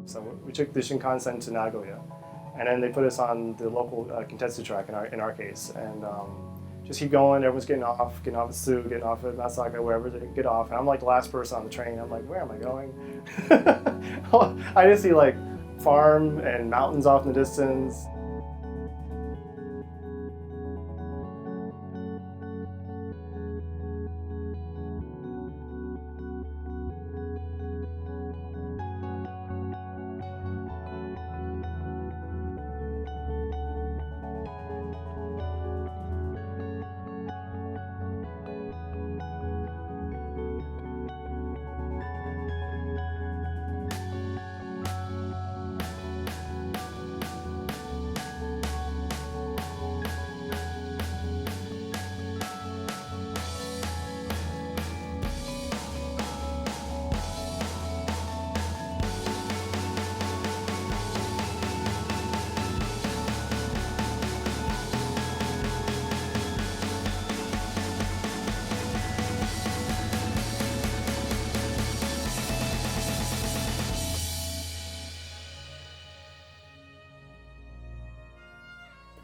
So we took the Shinkansen to Nagoya, and then they put us on the local Kintetsu track in our case, and just keep going. Everyone's getting off at Tsu, getting off at Masaka, wherever they get off. And I'm like the last person on the train. I'm like, where am I going? I just see like farm and mountains off in the distance.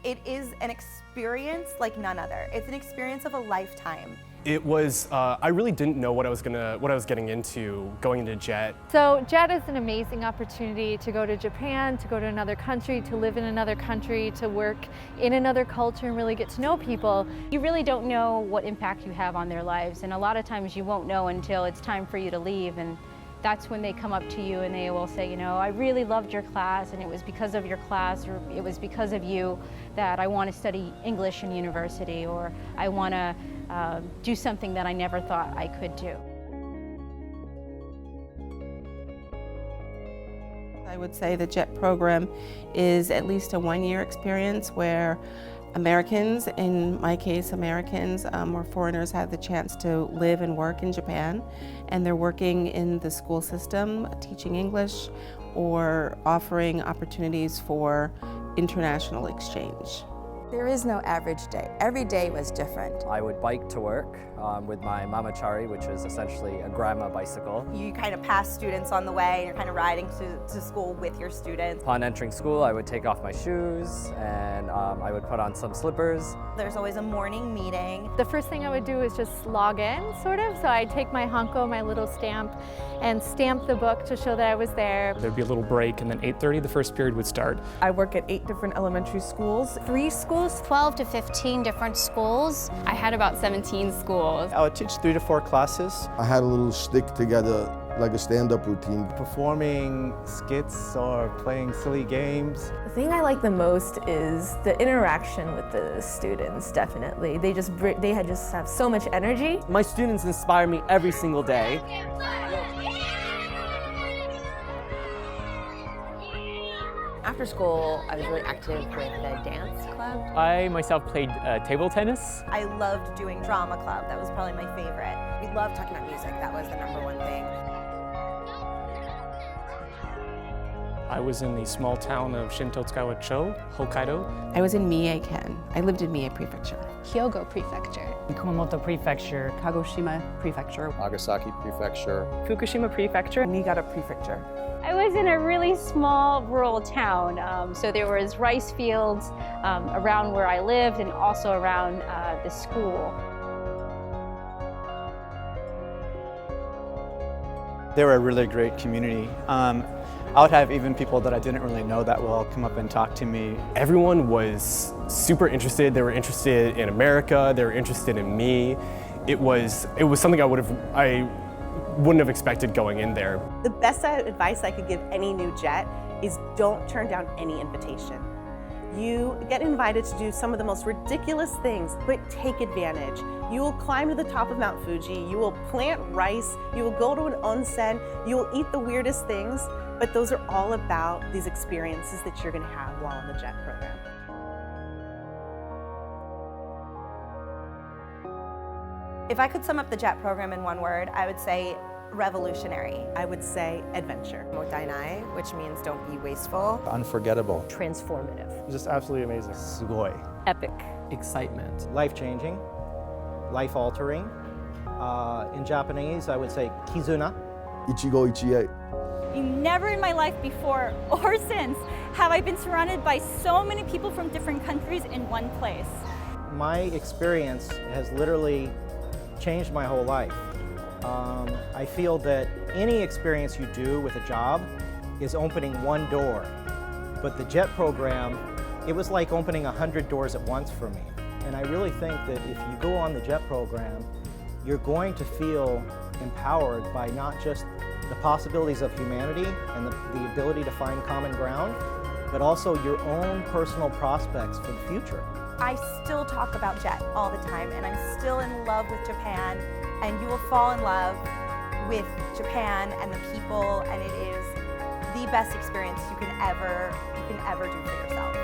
It is an experience like none other. It's an experience of a lifetime. It was, I really didn't know what I was getting into going into JET. So JET is an amazing opportunity to go to Japan, to go to another country, to live in another country, to work in another culture and really get to know people. You really don't know what impact you have on their lives, and a lot of times you won't know until it's time for you to leave, and that's when they come up to you and they will say, you know, I really loved your class and it was because of your class or it was because of you that I want to study English in university, or I want to do something that I never thought I could do. I would say the JET program is at least a one-year experience where Americans, in my case Americans or foreigners, have the chance to live and work in Japan, and they're working in the school system, teaching English or offering opportunities for international exchange. There is no average day. Every day was different. I would bike to work with my mamachari, which is essentially a grandma bicycle. You kind of pass students on the way and you're kind of riding to school with your students. Upon entering school, I would take off my shoes and I would put on some slippers. There's always a morning meeting. The first thing I would do is just log in, sort of. So I'd take my hanko, my little stamp, and stamp the book to show that I was there. There'd be a little break, and then 8:30 the first period would start. I work at 8 different elementary schools. 3 schools, 12 to 15 different schools. I had about 17 schools. I would teach 3 to 4 classes. I had a little stick together, like a stand-up routine. Performing skits or playing silly games. The thing I like the most is the interaction with the students, definitely. They just have so much energy. My students inspire me every single day. After school, I was really active with the dance club. I myself played table tennis. I loved doing drama club. That was probably my favorite. We loved talking about music. That was the #1 thing. I was in the small town of Shintotsukawa-cho, Hokkaido. I was in Mie-ken. I lived in Mie Prefecture. Hyogo Prefecture. Kumamoto Prefecture. Kagoshima Prefecture. Nagasaki Prefecture. Fukushima Prefecture. Niigata Prefecture. I was in a really small rural town, so there was rice fields around where I lived and also around the school. They were a really great community. I would have even people that I didn't really know that well come up and talk to me. Everyone was super interested. They were interested in America. They were interested in me. It was something I wouldn't have expected going in there. The best advice I could give any new JET is don't turn down any invitation. You get invited to do some of the most ridiculous things, but take advantage. You will climb to the top of Mount Fuji, you will plant rice, you will go to an onsen, you will eat the weirdest things, but those are all about these experiences that you're going to have while in the JET program. If I could sum up the JET program in one word, I would say revolutionary. I would say adventure. Motainai, which means don't be wasteful. Unforgettable. Transformative. Just absolutely amazing. Sugoi. Epic. Excitement. Life-changing, life-altering. In Japanese, I would say kizuna. Ichigo ichie. Never in my life before or since have I been surrounded by so many people from different countries in one place. My experience has literally changed my whole life. I feel that any experience you do with a job is opening one door, but the JET program, it was like opening 100 doors at once for me. And I really think that if you go on the JET program, you're going to feel empowered by not just the possibilities of humanity and the ability to find common ground, but also your own personal prospects for the future. I still talk about JET all the time, and I'm still in love with Japan, and you will fall in love with Japan and the people, and it is the best experience you can ever do for yourself.